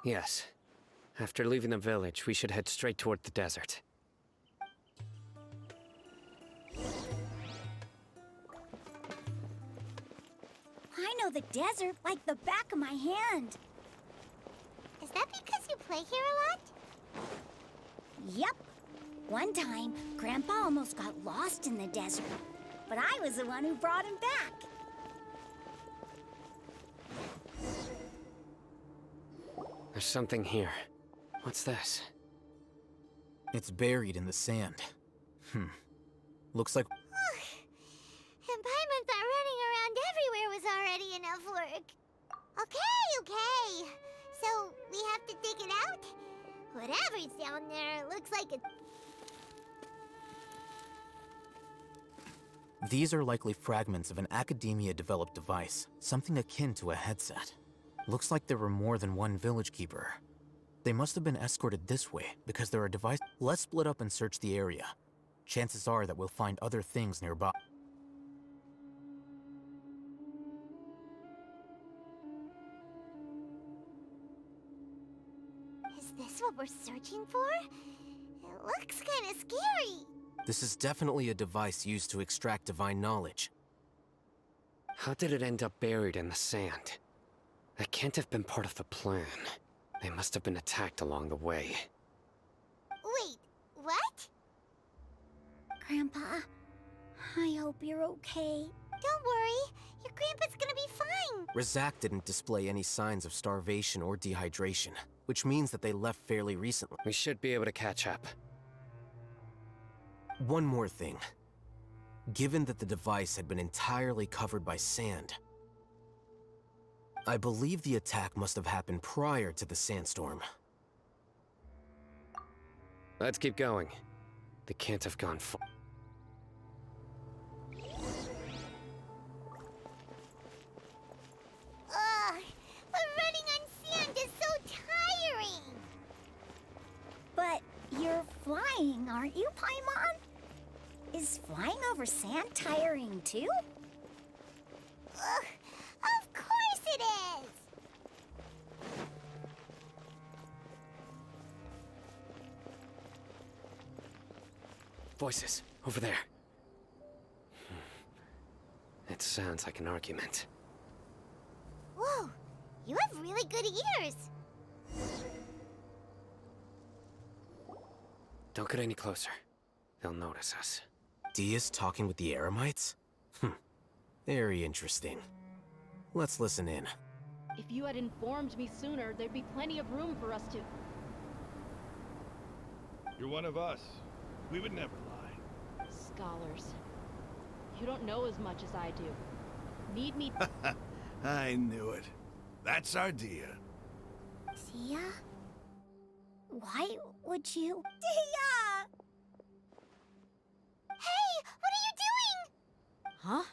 Yes. After leaving the village, we should head straight toward the desert. I know the desert like the back of my hand. Is that because you play here a lot? Yep. One time, Grandpa almost got lost in the desert, but I was the one who brought him back. There's something here. What's this? It's buried in the sand. Looks like... And Paimon thought running around everywhere was already enough work. Okay. So, we have to dig it out? Whatever's down there, it looks like it... These are likely fragments of an academia-developed device, something akin to a headset. Looks like there were more than one village keeper. They must have been escorted this way because there are devices. Let's split up and search the area. Chances are that we'll find other things nearby. Is this what we're searching for? It looks kind of scary. This is definitely a device used to extract divine knowledge. How did it end up buried in the sand? That can't have been part of the plan. They must have been attacked along the way. Wait, what? Grandpa, I hope you're okay. Don't worry, your grandpa's gonna be fine. Razak didn't display any signs of starvation or dehydration, which means that they left fairly recently. We should be able to catch up. One more thing. Given that the device had been entirely covered by sand, I believe the attack must have happened prior to the sandstorm. Let's keep going. They can't have gone far. Ugh, but running on sand is so tiring. But you're flying, aren't you, Paimon? Is flying over sand tiring too? Ugh, of course it is. Voices, over there. It sounds like an argument. Whoa, you have really good ears. Don't get any closer. They'll notice us. Dia's talking with the Eremites? Very interesting. Let's listen in. If you had informed me sooner, there'd be plenty of room for us to... You're one of us. We would never lie. Scholars. You don't know as much as I do. Need me... I knew it. That's our Dia. Dia? Why would you? Dia! Hey, what are you doing? Huh?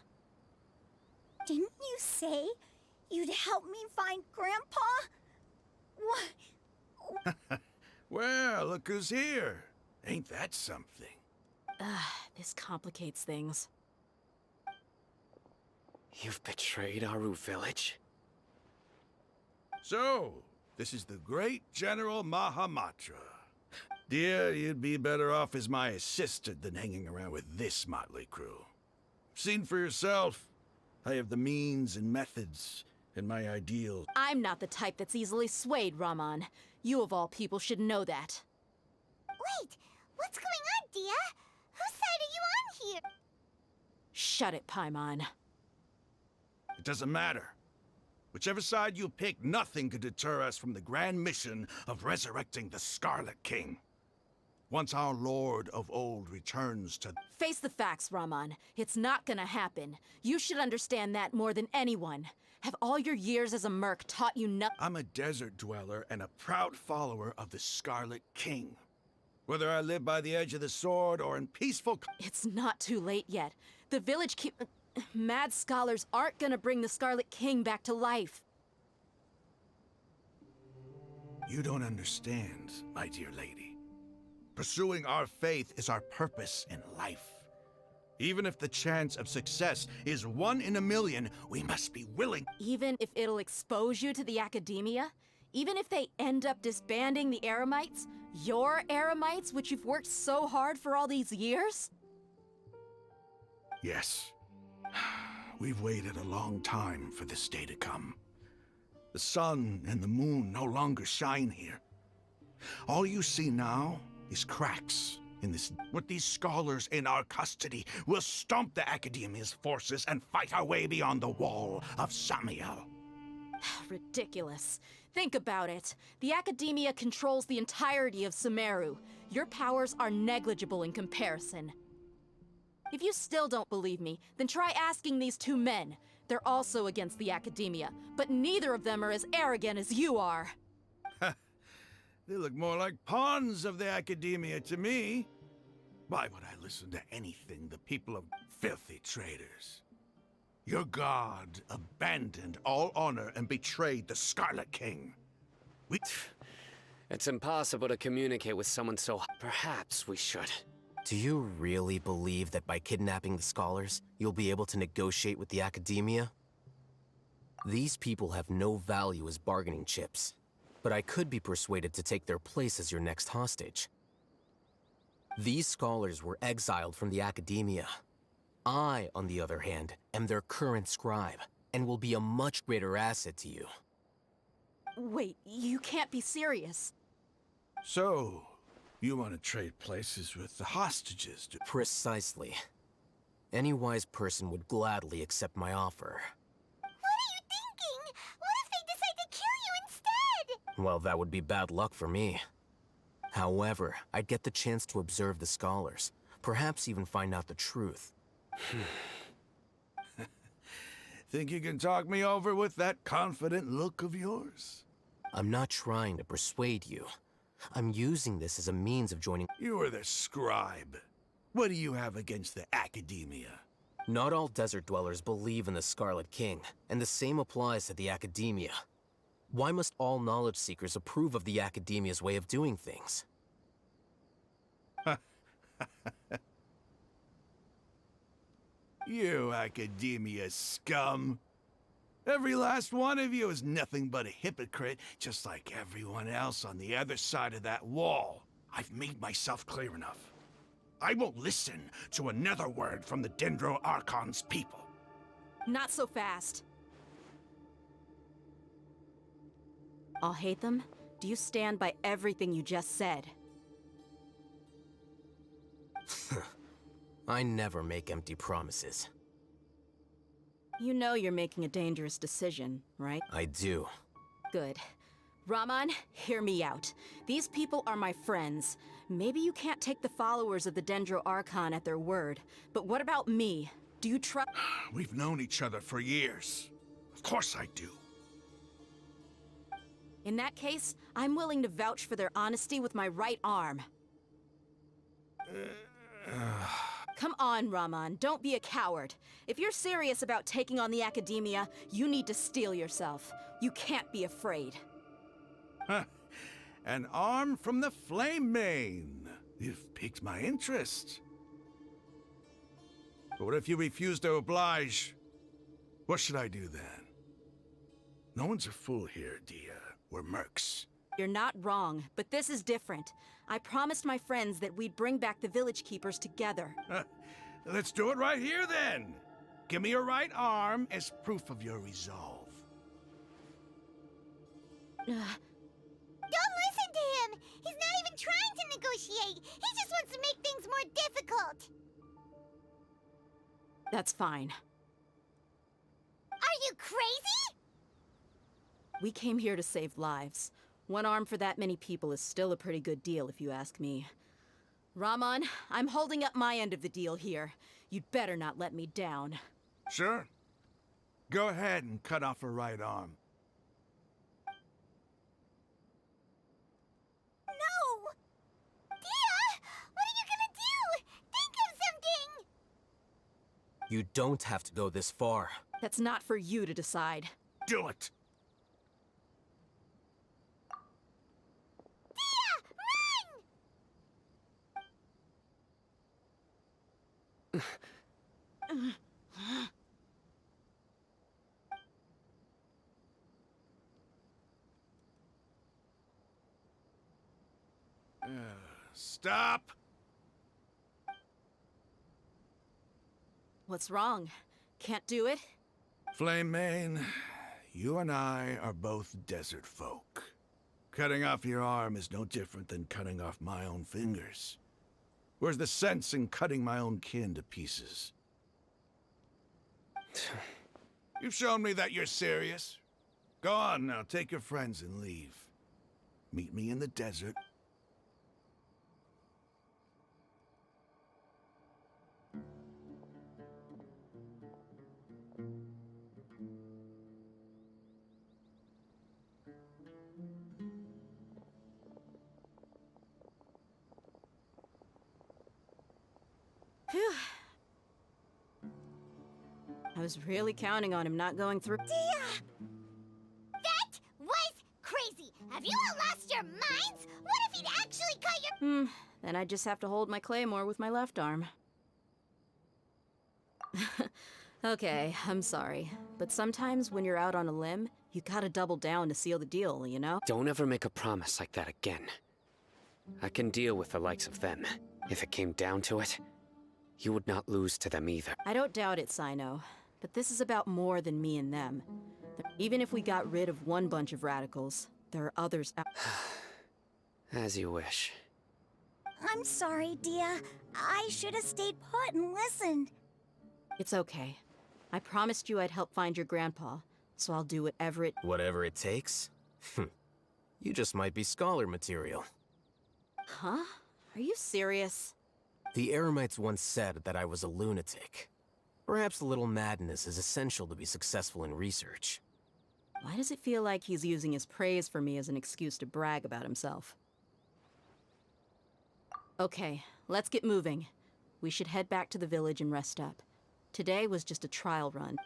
Didn't you say you'd help me find Grandpa? What? Well, look who's here. Ain't that something? This complicates things. You've betrayed Aru village? So, this is the great General Mahamatra. Dear, you'd be better off as my assistant than hanging around with this motley crew. Seen for yourself. I have the means and methods and my ideals. I'm not the type that's easily swayed, Raman. You of all people should know that. Wait, what's going on, Dia? Whose side are you on here? Shut it, Paimon. It doesn't matter. Whichever side you pick, nothing could deter us from the grand mission of resurrecting the Scarlet King. Once our Lord of Old returns to... Face the facts, Raman. It's not gonna happen. You should understand that more than anyone. Have all your years as a merc taught you nothing? I'm a desert dweller and a proud follower of the Scarlet King. Whether I live by the edge of the sword or in peaceful... It's not too late yet. The village keep... Mad scholars aren't gonna bring the Scarlet King back to life. You don't understand, my dear lady. Pursuing our faith is our purpose in life. Even if the chance of success is 1 in a million, we must be willing. Even if it'll expose you to the academia? Even if they end up disbanding the Eremites, your Eremites, which you've worked so hard for all these years? Yes. We've waited a long time for this day to come. The sun and the moon no longer shine here. All you see now is cracks in this. With these scholars in our custody, we'll stomp the Academia's forces and fight our way beyond the wall of Samiel. Ridiculous. Think about it. The Academia controls the entirety of Sumeru. Your powers are negligible in comparison. If you still don't believe me, then try asking these two men. They're also against the Academia, but neither of them are as arrogant as you are. They look more like pawns of the Academia to me. Why would I listen to anything the people of filthy traitors? Your god abandoned all honor and betrayed the Scarlet King. It's impossible to communicate with someone so... Perhaps we should. Do you really believe that by kidnapping the scholars, you'll be able to negotiate with the Academia? These people have no value as bargaining chips, but I could be persuaded to take their place as your next hostage. These scholars were exiled from the Academia. I, on the other hand, am their current scribe, and will be a much greater asset to you. Wait, you can't be serious. So, you want to trade places with the hostages? Precisely. Any wise person would gladly accept my offer. What are you thinking? What if they decide to kill you instead? Well, that would be bad luck for me. However, I'd get the chance to observe the scholars, perhaps even find out the truth. Think you can talk me over with that confident look of yours? I'm not trying to persuade you. I'm using this as a means of joining... You are the scribe. What do you have against the Academia? Not all desert dwellers believe in the Scarlet King, and the same applies to the Academia. Why must all knowledge seekers approve of the Academia's way of doing things? You Academia scum. Every last one of you is nothing but a hypocrite, just like everyone else on the other side of that wall. I've made myself clear enough. I won't listen to another word from the Dendro Archon's people. Not so fast. I'll hate them. Do you stand by everything you just said? I never make empty promises. You know you're making a dangerous decision, right? I do. Good. Raman, hear me out. These people are my friends. Maybe you can't take the followers of the Dendro Archon at their word, but what about me? Do you trust? We've known each other for years. Of course I do. In that case, I'm willing to vouch for their honesty with my right arm. Come on, Raman, don't be a coward. If you're serious about taking on the Academia, you need to steel yourself. You can't be afraid. An arm from the Flame Mane. You've piqued my interest. But what if you refuse to oblige? What should I do then? No one's a fool here, Dia. We're mercs. You're not wrong, but this is different. I promised my friends that we'd bring back the village keepers together. Let's do it right here then. Give me your right arm as proof of your resolve. Don't listen to him! He's not even trying to negotiate! He just wants to make things more difficult! That's fine. Are you crazy? We came here to save lives. One arm for that many people is still a pretty good deal, if you ask me. Raman, I'm holding up my end of the deal here. You'd better not let me down. Sure. Go ahead and cut off her right arm. No! Dia! What are you gonna do? Think of something! You don't have to go this far. That's not for you to decide. Do it! Stop! What's wrong? Can't do it? Flame Mane, you and I are both desert folk. Cutting off your arm is no different than cutting off my own fingers. Where's the sense in cutting my own kin to pieces? You've shown me that you're serious. Go on now, take your friends and leave. Meet me in the desert. Phew. I was really counting on him not going through. That was crazy! Have you all lost your minds? What if he'd actually cut your— Then I just have to hold my claymore with my left arm. Okay, I'm sorry. But sometimes when you're out on a limb, you gotta double down to seal the deal, you know? Don't ever make a promise like that again. I can deal with the likes of them. If it came down to it, you would not lose to them either. I don't doubt it, Sino. But this is about more than me and them. Even if we got rid of one bunch of radicals, there are others out. As you wish. I'm sorry, Dia. I should have stayed put and listened. It's okay. I promised you I'd help find your grandpa, so I'll do whatever it— Whatever it takes? You just might be scholar material. Huh? Are you serious? The Eremites once said that I was a lunatic. Perhaps a little madness is essential to be successful in research. Why does it feel like he's using his praise for me as an excuse to brag about himself? Okay, let's get moving. We should head back to the village and rest up. Today was just a trial run.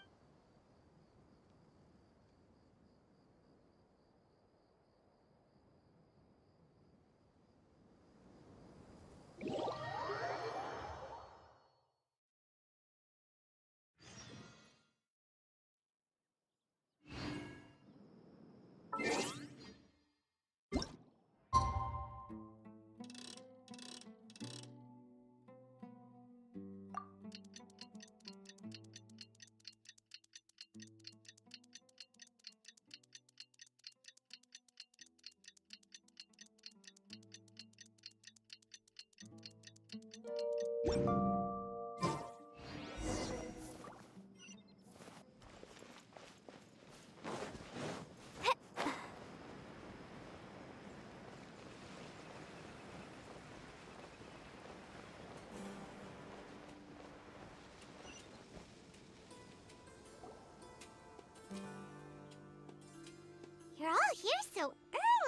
You're all here so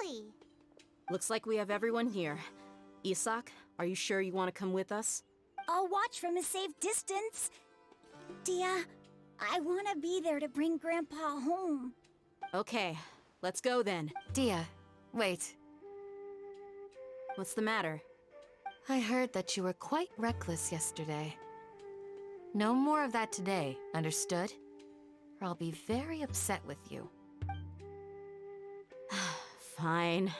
early. Looks like we have everyone here. Isak, are you sure you want to come with us? I'll watch from a safe distance. Dia, I want to be there to bring Grandpa home. Okay, let's go then. Dia, wait. What's the matter? I heard that you were quite reckless yesterday. No more of that today, understood? Or I'll be very upset with you. Fine.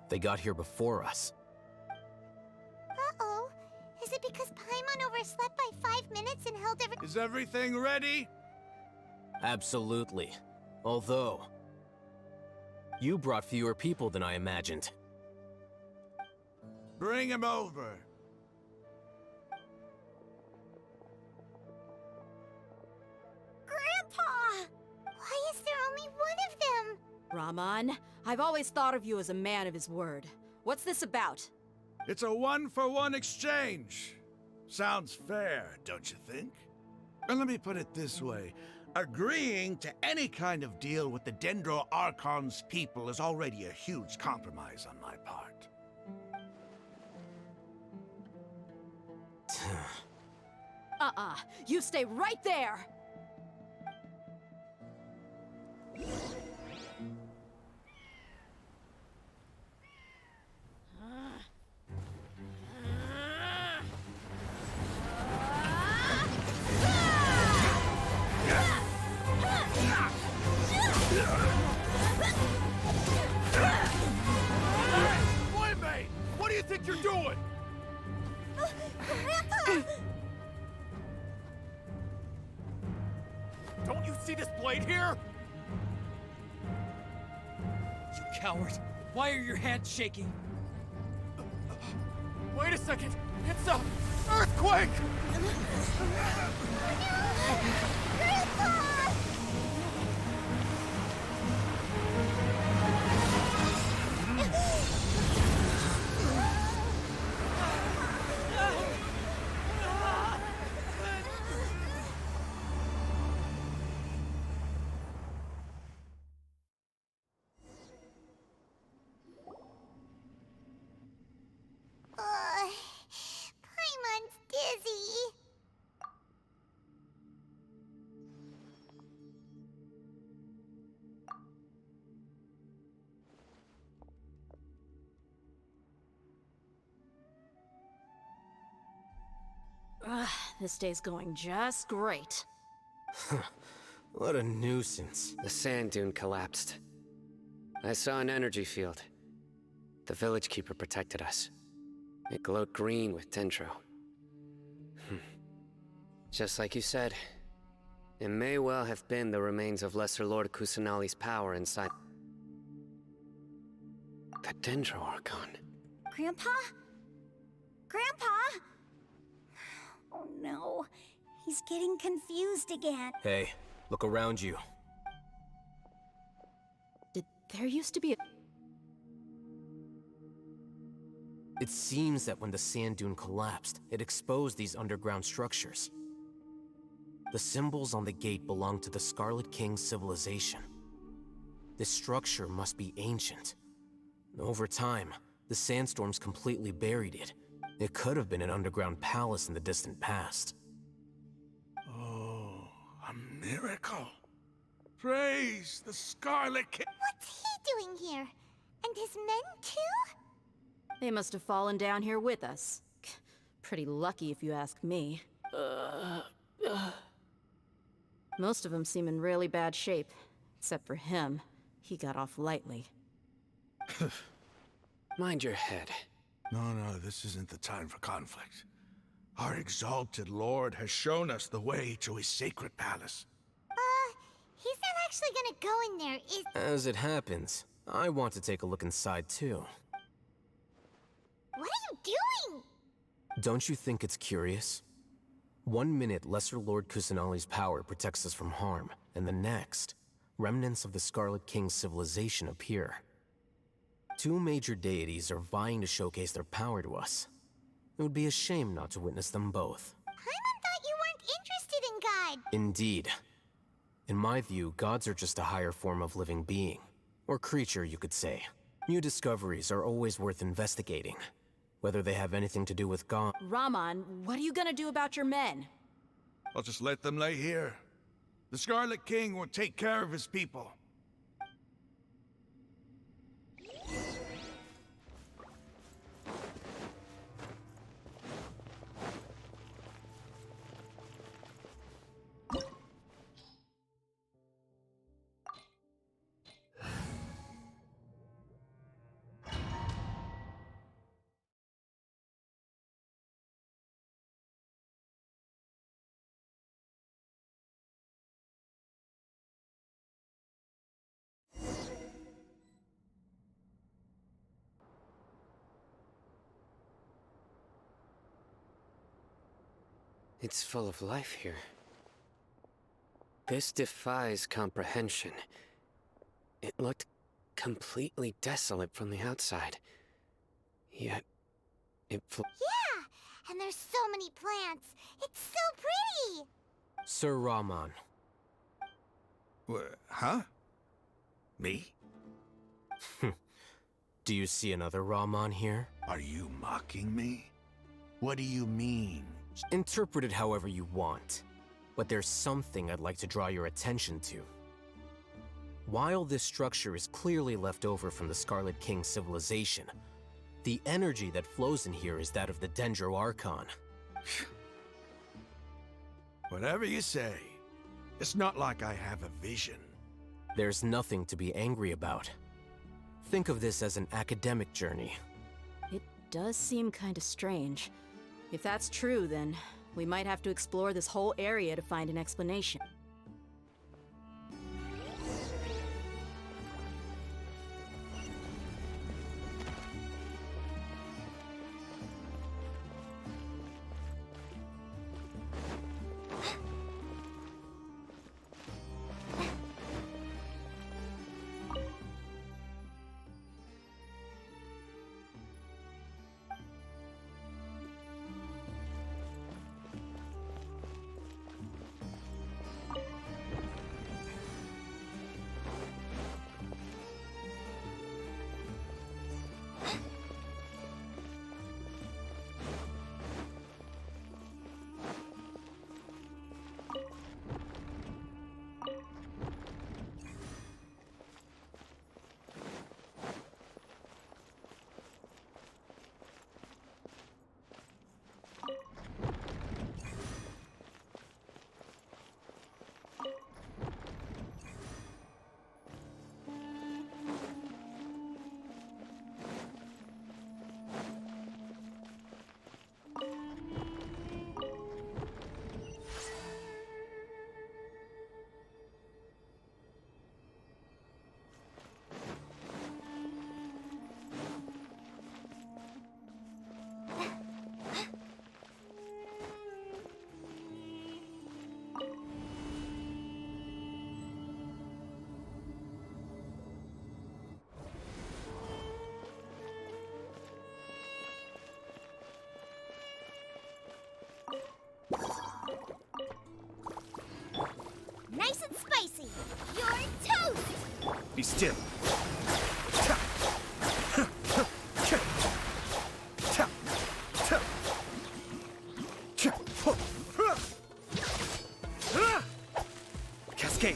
They got here before us. Uh-oh. Is it because Paimon overslept by 5 minutes and held every— Is everything ready? Absolutely. Although, you brought fewer people than I imagined. Bring him over. Grandpa! Why is there only one of them? Raman, I've always thought of you as a man of his word. What's this about? It's a one-for-one exchange. Sounds fair, don't you think? And let me put it this way. Agreeing to any kind of deal with the Dendro Archon's people is already a huge compromise on my part. You stay right there! Boy, what do you think you're doing? Grandpa! Don't you see this blade here? You coward! Why are your hands shaking? Wait a second! It's a earthquake! Grandpa! Paimon's dizzy. This day's going just great. What a nuisance. The sand dune collapsed. I saw an energy field. The village keeper protected us. It glowed green with dendro. Just like you said, it may well have been the remains of Lesser Lord Kusanali's power inside the Dendro Archon. Grandpa? Grandpa? Oh no, he's getting confused again. Hey, look around you. There used to be a... It seems that when the sand dune collapsed, it exposed these underground structures. The symbols on the gate belong to the Scarlet King's civilization. This structure must be ancient. Over time, the sandstorms completely buried it. It could have been an underground palace in the distant past. Oh, a miracle. Praise the Scarlet King. What's he doing here? And his men too? They must have fallen down here with us. Pretty lucky if you ask me. Most of them seem in really bad shape. Except for him. He got off lightly. Mind your head. No, this isn't the time for conflict. Our exalted lord has shown us the way to his sacred palace. He's not actually gonna go in there, is— As it happens, I want to take a look inside too. What are you doing? Don't you think it's curious? 1 minute, Lesser Lord Kusanali's power protects us from harm, and the next, remnants of the Scarlet King's civilization appear. 2 major deities are vying to showcase their power to us. It would be a shame not to witness them both. Paimon thought you weren't interested in God. Indeed. In my view, gods are just a higher form of living being. Or creature, you could say. New discoveries are always worth investigating. Whether they have anything to do with God— Raman, what are you gonna do about your men? I'll just let them lay here. The Scarlet King will take care of his people. It's full of life here. This defies comprehension. It looked completely desolate from the outside. Yet, Yeah, and there's so many plants. It's so pretty. Sir Rahman. Huh? Me? Do you see another Rahman here? Are you mocking me? What do you mean? Interpret it however you want, but there's something I'd like to draw your attention to. While this structure is clearly left over from the Scarlet King civilization, the energy that flows in here is that of the Dendro Archon. Whatever you say. It's not like I have a vision. There's nothing to be angry about. Think of this as an academic journey. It does seem kind of strange. If that's true, then we might have to explore this whole area to find an explanation. Nice and spicy. You're toast. Be still. Cascade.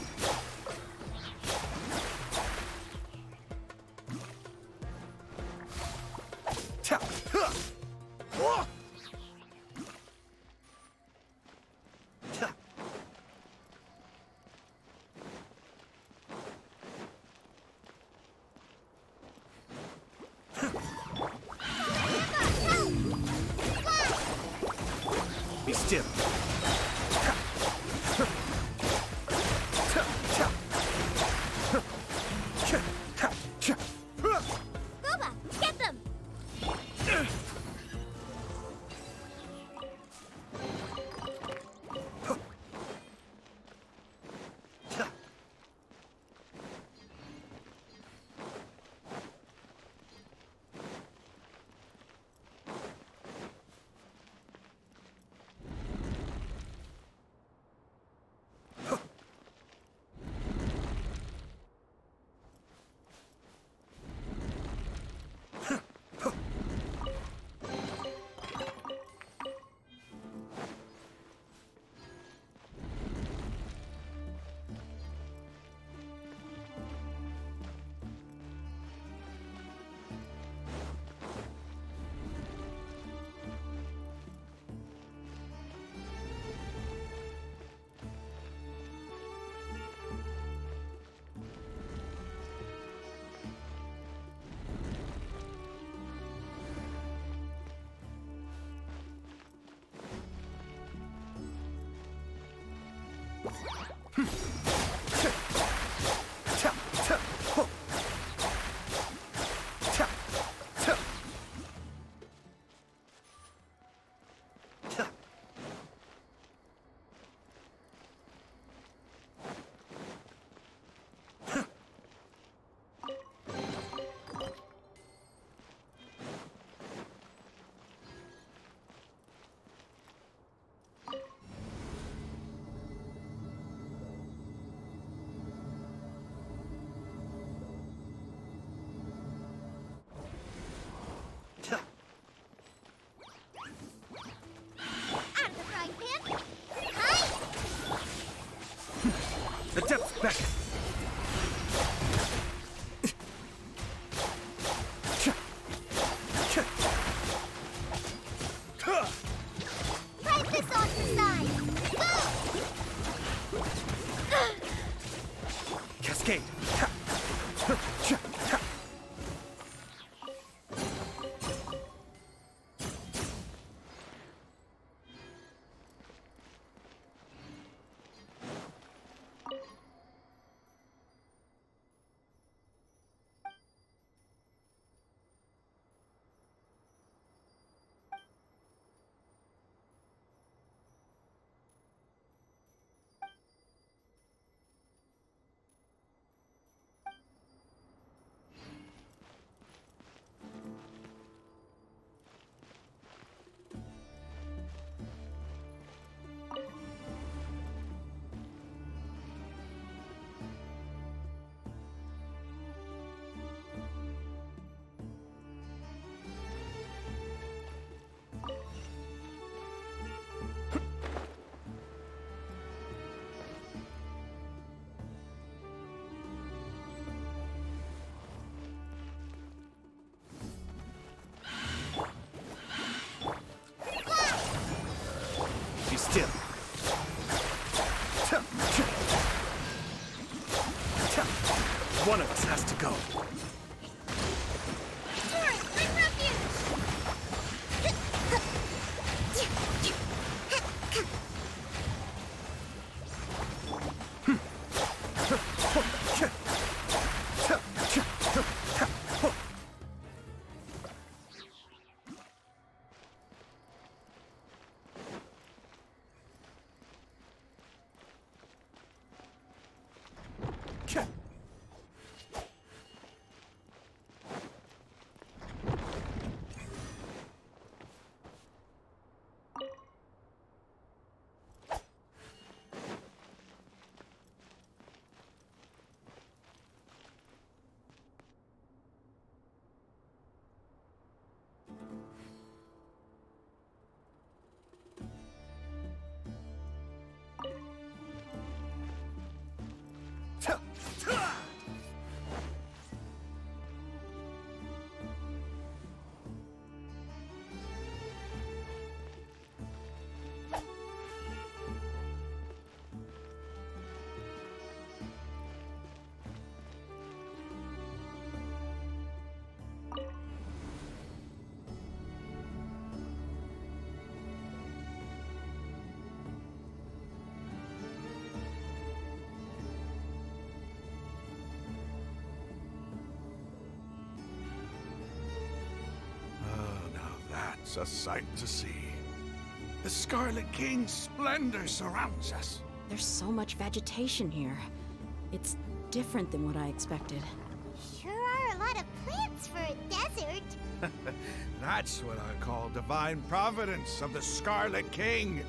Be still. Boba, get them. Back. Right this off the side. Cascade. Be still. One of us has to go. It's a sight to see. The Scarlet King's splendor surrounds us. There's so much vegetation here. It's different than what I expected. Sure are a lot of plants for a desert. That's what I call divine providence of the Scarlet King.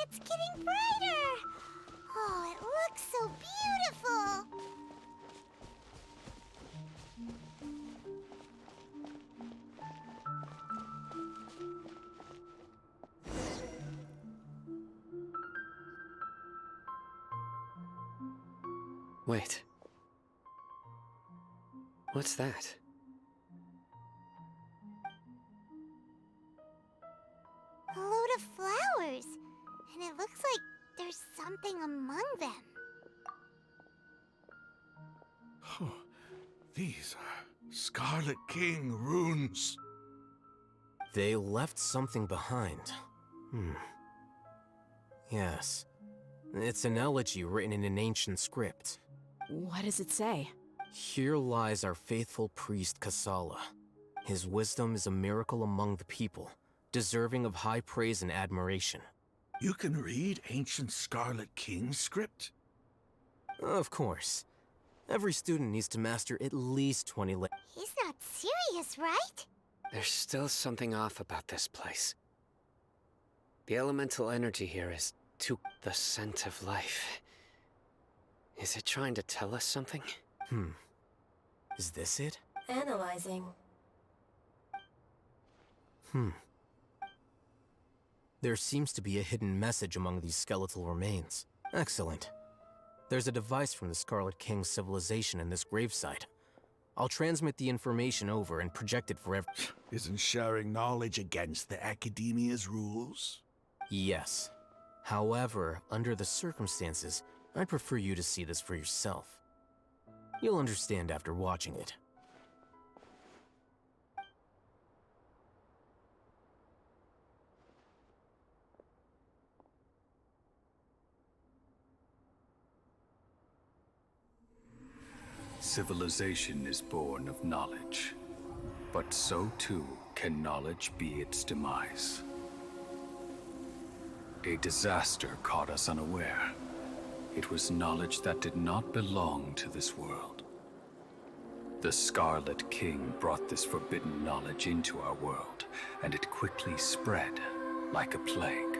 It's getting brighter! Oh, it looks so beautiful! Wait. What's that? A load of flowers. And it looks like there's something among them. Oh, these are Scarlet King runes. They left something behind. Yes. It's an elegy written in an ancient script. What does it say? Here lies our faithful priest Kasala. His wisdom is a miracle among the people, deserving of high praise and admiration. You can read ancient Scarlet King script? Of course. Every student needs to master at least 20 He's not serious, right? There's still something off about this place. The elemental energy here is too... The scent of life. Is it trying to tell us something? Is this it? Analyzing. There seems to be a hidden message among these skeletal remains. Excellent. There's a device from the Scarlet King's civilization in this gravesite. I'll transmit the information over and project it forever. Isn't sharing knowledge against the Academia's rules? Yes. However, under the circumstances, I'd prefer you to see this for yourself. You'll understand after watching it. Civilization is born of knowledge, but so too can knowledge be its demise. A disaster caught us unaware. It was knowledge that did not belong to this world. The Scarlet King brought this forbidden knowledge into our world, and it quickly spread like a plague.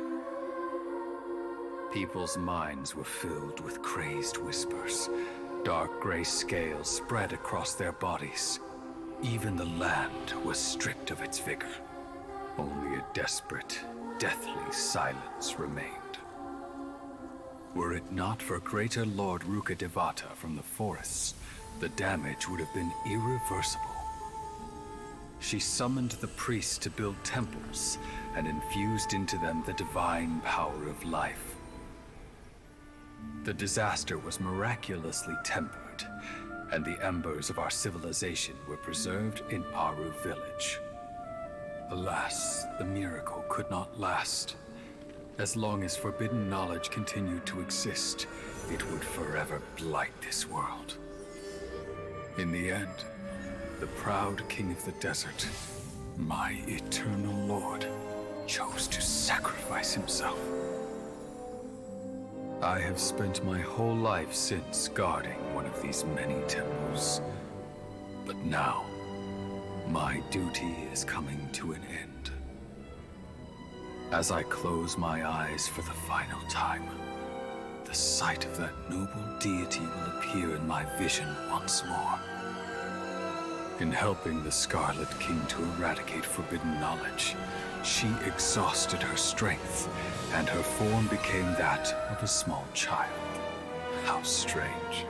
People's minds were filled with crazed whispers. Dark gray scales spread across their bodies. Even the land was stripped of its vigor. Only a desperate, deathly silence remained. Were it not for Greater Lord Rukkhadevata from the forests, the damage would have been irreversible. She summoned the priests to build temples and infused into them the divine power of life. The disaster was miraculously tempered, and the embers of our civilization were preserved in Aru village. Alas, the miracle could not last. As long as forbidden knowledge continued to exist, it would forever blight this world. In the end, the proud king of the desert, my eternal lord, chose to sacrifice himself. I have spent my whole life since guarding one of these many temples. But now, my duty is coming to an end. As I close my eyes for the final time, the sight of that noble deity will appear in my vision once more. In helping the Scarlet King to eradicate forbidden knowledge, she exhausted her strength, and her form became that of a small child. How strange.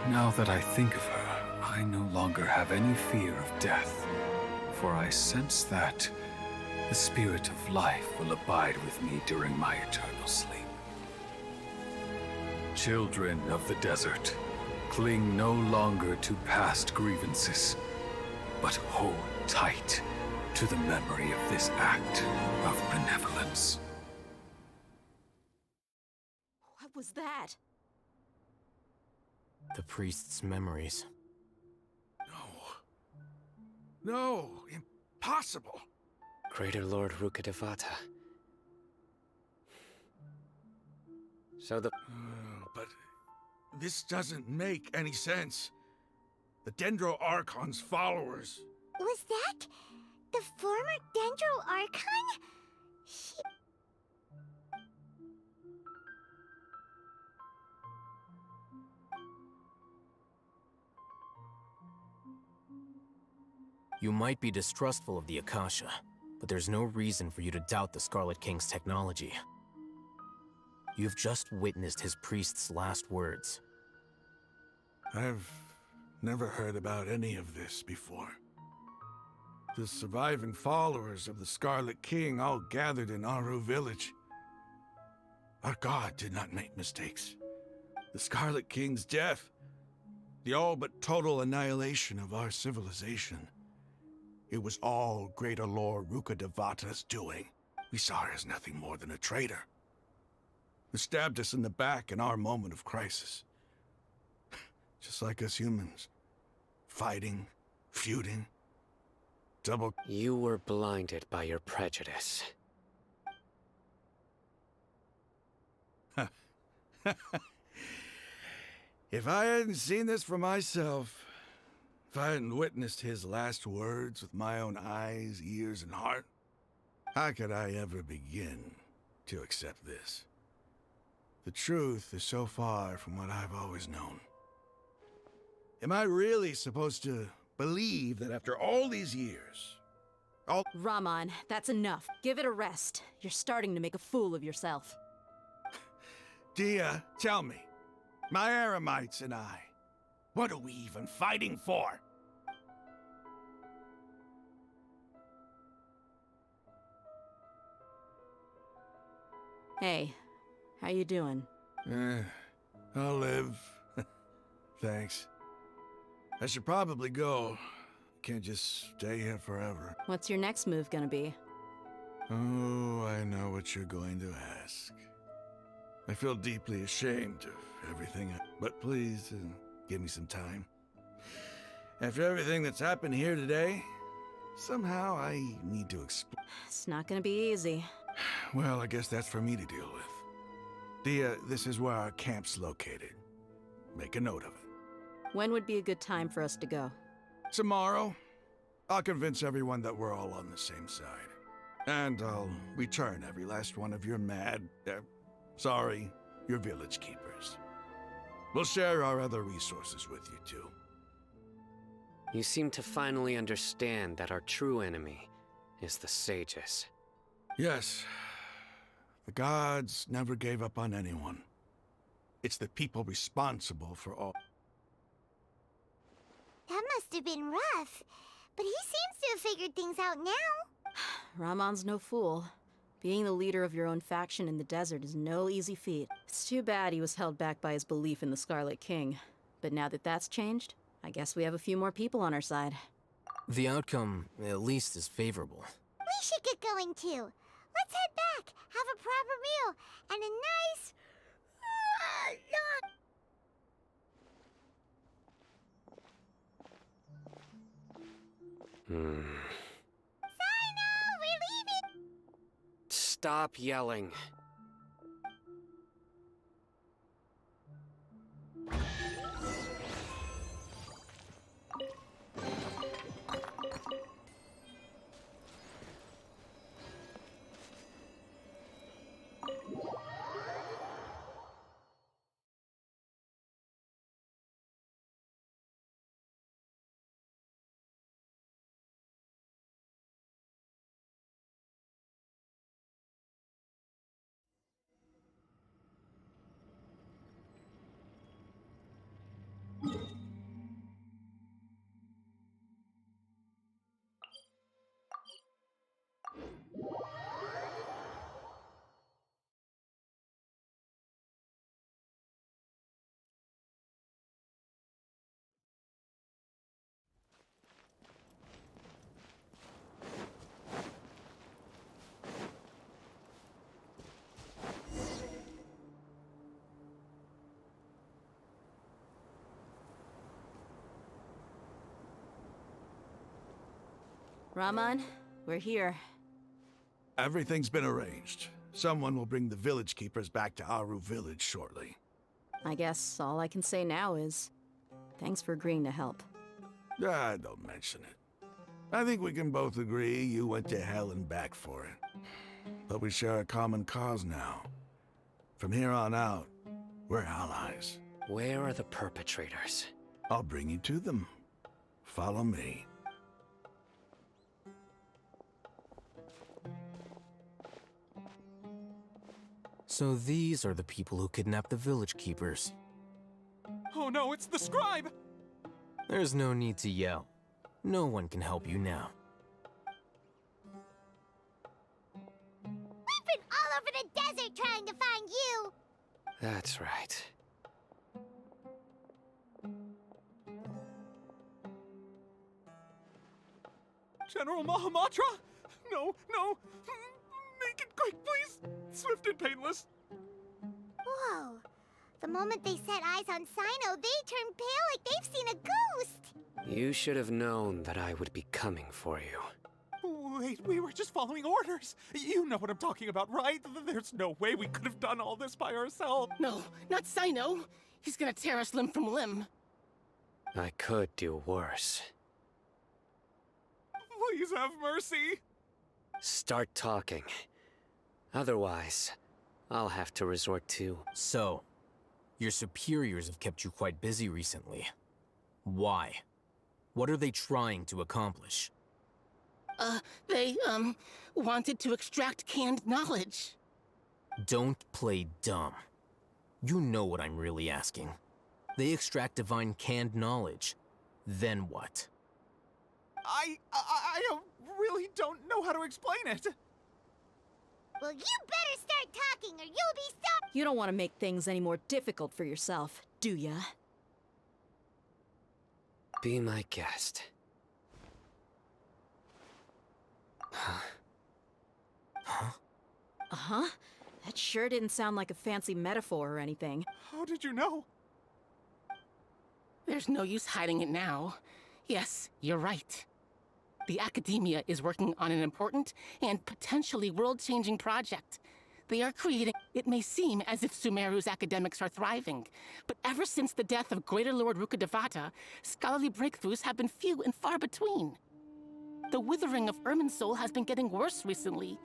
Now that I think of her, I no longer have any fear of death, for I sense that the spirit of life will abide with me during my eternal sleep. Children of the desert, cling no longer to past grievances, but hold tight to the memory of this act of benevolence. What was that? The priest's memories. No, impossible. Greater Lord Rukkhadevata. So the... But this doesn't make any sense. The Dendro Archon's followers. Was that the former Dendro Archon? You might be distrustful of the Akasha, but there's no reason for you to doubt the Scarlet King's technology. You've just witnessed his priest's last words. I've never heard about any of this before. The surviving followers of the Scarlet King all gathered in Aru village. Our god did not make mistakes. The Scarlet King's death, the all but total annihilation of our civilization. It was all Greater Lord Rukkhadevata's doing. We saw her as nothing more than a traitor, who stabbed us in the back in our moment of crisis. Just like us humans. Fighting, feuding, double... You were blinded by your prejudice. If I hadn't seen this for myself, if I hadn't witnessed his last words with my own eyes, ears, and heart, how could I ever begin to accept this? The truth is so far from what I've always known. Am I really supposed to believe that after all these years, Rahman, that's enough. Give it a rest. You're starting to make a fool of yourself. Dia, tell me, my Eremites and I, what are we even fighting for? Hey, how you doing? I'll live. Thanks. I should probably go. Can't just stay here forever. What's your next move gonna be? Oh, I know what you're going to ask. I feel deeply ashamed of everything, but please, give me some time. After everything that's happened here today, somehow I need to explain. It's not gonna be easy. Well, I guess that's for me to deal with. Dia, this is where our camp's located. Make a note of it. When would be a good time for us to go? Tomorrow, I'll convince everyone that we're all on the same side. And I'll return every last one of your your village keepers. We'll share our other resources with you, too. You seem to finally understand that our true enemy is the sages. Yes. The gods never gave up on anyone. It's the people responsible for all. That must have been rough. But he seems to have figured things out now. Rahman's no fool. Being the leader of your own faction in the desert is no easy feat. It's too bad he was held back by his belief in the Scarlet King. But now that that's changed, I guess we have a few more people on our side. The outcome, at least, is favorable. We should get going too. Let's head back, have a proper meal, and a nice... Sino, we're leaving! Stop yelling. Rahman, we're here. Everything's been arranged. Someone will bring the village keepers back to Aru village shortly. I guess all I can say now is, thanks for agreeing to help. Don't mention it. I think we can both agree you went to hell and back for it. But we share a common cause now. From here on out, we're allies. Where are the perpetrators? I'll bring you to them. Follow me. So these are the people who kidnapped the village keepers. Oh no, it's the scribe! There's no need to yell. No one can help you now. We've been all over the desert trying to find you! That's right. General Mahamatra? No, no! Make it quick, please! Swift and painless! Whoa. The moment they set eyes on Sino, they turned pale like they've seen a ghost! You should have known that I would be coming for you. Wait, we were just following orders. You know what I'm talking about, right? There's no way we could have done all this by ourselves. No, not Sino. He's gonna tear us limb from limb. I could do worse. Please have mercy. Start talking. Otherwise, I'll have to resort to... So, your superiors have kept you quite busy recently. Why? What are they trying to accomplish? They wanted to extract canned knowledge. Don't play dumb. You know what I'm really asking. They extract divine canned knowledge. Then what? I really don't know how to explain it. Well, you better start talking or you'll be stopped. You don't want to make things any more difficult for yourself, do ya? Be my guest. Huh? Uh-huh. That sure didn't sound like a fancy metaphor or anything. How did you know? There's no use hiding it now. Yes, you're right. The Academia is working on an important and potentially world-changing project. They are creating... It may seem as if Sumeru's academics are thriving, but ever since the death of Greater Lord Rukkhadevata, scholarly breakthroughs have been few and far between. The withering of Irminsul has been getting worse recently.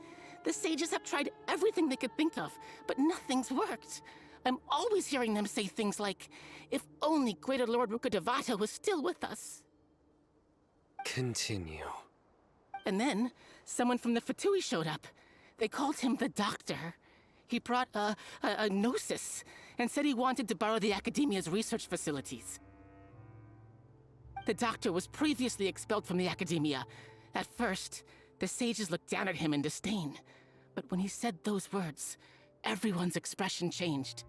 The sages have tried everything they could think of, but nothing's worked. I'm always hearing them say things like, if only Greater Lord Rukkhadevata was still with us. Continue. And then, someone from the Fatui showed up. They called him the Doctor. He brought a gnosis, and said he wanted to borrow the Academia's research facilities. The Doctor was previously expelled from the Academia. At first, the sages looked down at him in disdain. But when he said those words, everyone's expression changed.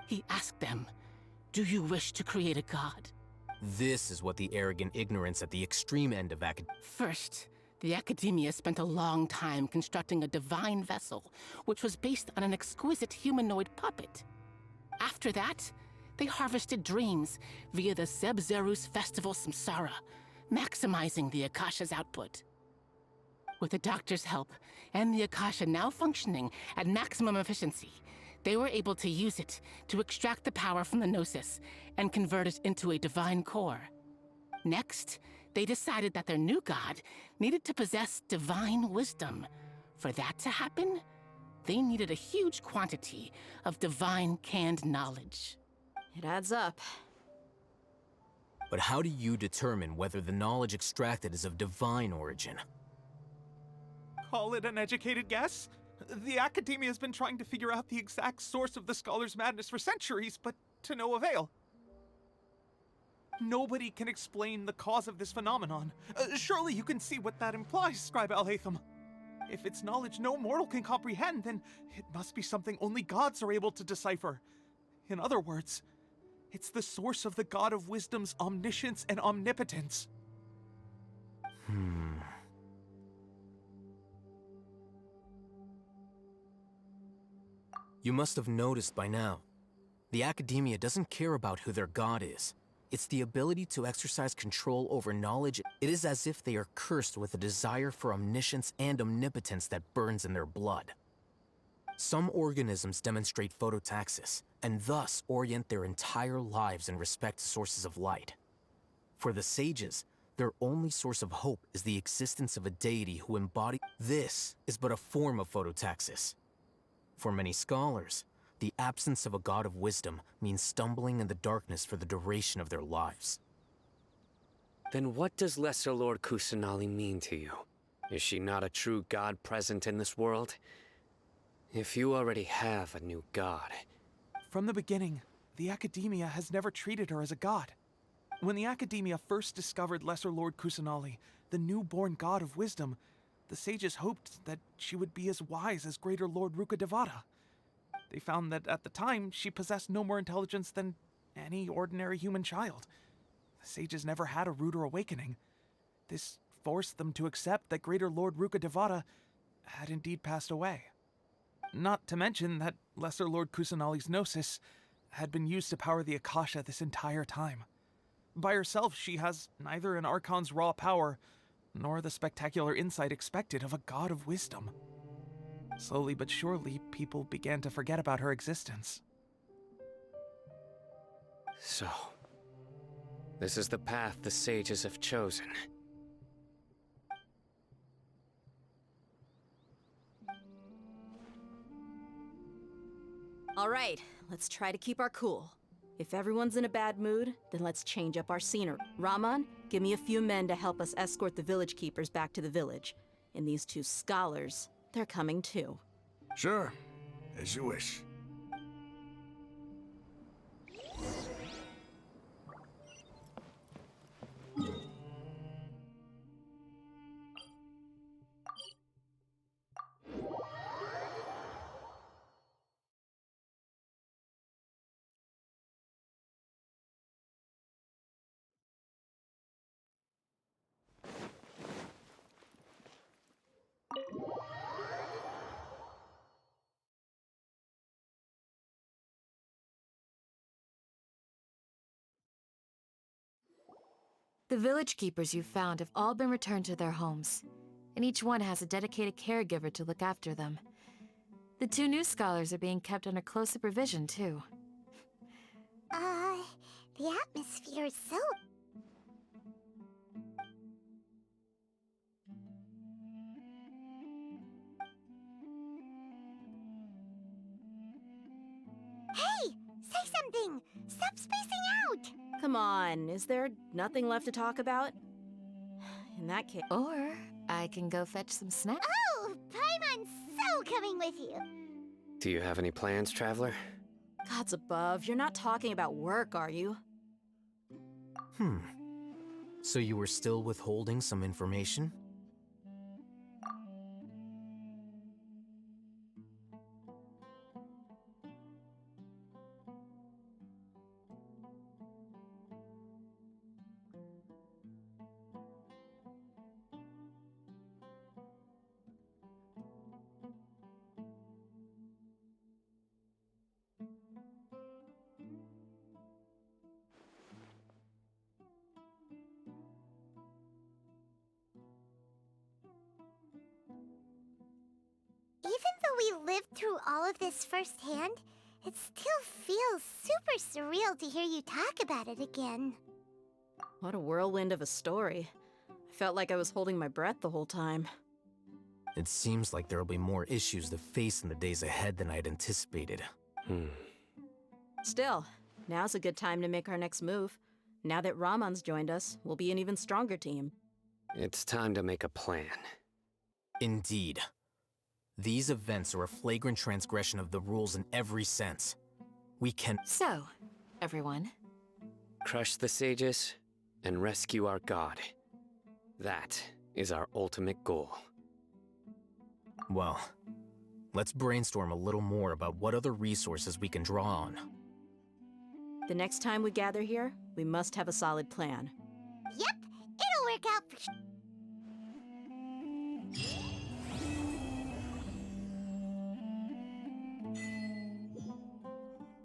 He asked them, "Do you wish to create a god?" This is what the arrogant ignorance at the extreme end of First, the Academia spent a long time constructing a divine vessel, which was based on an exquisite humanoid puppet. After that, they harvested dreams via the Zeb-Zerus Festival Samsara, maximizing the Akasha's output. With the Doctor's help, and the Akasha now functioning at maximum efficiency, they were able to use it to extract the power from the Gnosis and convert it into a divine core. Next, they decided that their new god needed to possess divine wisdom. For that to happen, they needed a huge quantity of divine canned knowledge. It adds up. But how do you determine whether the knowledge extracted is of divine origin? Call it an educated guess? The Academia has been trying to figure out the exact source of the Scholar's madness for centuries, but to no avail. Nobody can explain the cause of this phenomenon. Surely you can see what that implies, Scribe Alhaitham. If it's knowledge no mortal can comprehend, then it must be something only gods are able to decipher. In other words, it's the source of the God of Wisdom's omniscience and omnipotence. You must have noticed by now. The Academia doesn't care about who their god is. It's the ability to exercise control over knowledge. It is as if they are cursed with a desire for omniscience and omnipotence that burns in their blood. Some organisms demonstrate phototaxis, and thus orient their entire lives in respect to sources of light. For the sages, their only source of hope is the existence of a deity who embodies... This is but a form of phototaxis. For many scholars, the absence of a god of wisdom means stumbling in the darkness for the duration of their lives. Then what does Lesser Lord Kusanali mean to you? Is she not a true god present in this world? If you already have a new god... From the beginning, the Academia has never treated her as a god. When the Academia first discovered Lesser Lord Kusanali, the newborn god of wisdom, the sages hoped that she would be as wise as Greater Lord Rukkhadevata. They found that at the time, she possessed no more intelligence than any ordinary human child. The sages never had a ruder awakening. This forced them to accept that Greater Lord Rukkhadevata had indeed passed away. Not to mention that Lesser Lord Kusanali's Gnosis had been used to power the Akasha this entire time. By herself, she has neither an Archon's raw power, nor the spectacular insight expected of a god of wisdom. Slowly but surely, people began to forget about her existence. So, this is the path the sages have chosen. All right, let's try to keep our cool. If everyone's in a bad mood, then let's change up our scenery. Rahman, give me a few men to help us escort the village keepers back to the village. And these two scholars, they're coming too. Sure, as you wish. The village keepers you found have all been returned to their homes, and each one has a dedicated caregiver to look after them. The two new scholars are being kept under close supervision, too. The atmosphere is so... Hey! Say something! Stop spacing out! Come on, is there nothing left to talk about? In that case... Or I can go fetch some snacks. Oh! Paimon's so coming with you! Do you have any plans, traveler? Gods above, you're not talking about work, are you? So you were still withholding some information? Even though we lived through all of this firsthand, it still feels super surreal to hear you talk about it again. What a whirlwind of a story. I felt like I was holding my breath the whole time. It seems like there'll be more issues to face in the days ahead than I'd anticipated. Still, now's a good time to make our next move. Now that Rahman's joined us, we'll be an even stronger team. It's time to make a plan. Indeed. These events are a flagrant transgression of the rules in every sense. We can... So, everyone, Crush the sages and rescue our god. That is our ultimate goal. Well, let's brainstorm a little more about what other resources we can draw on. The next time we gather here, we must have a solid plan. Yep, it'll work out for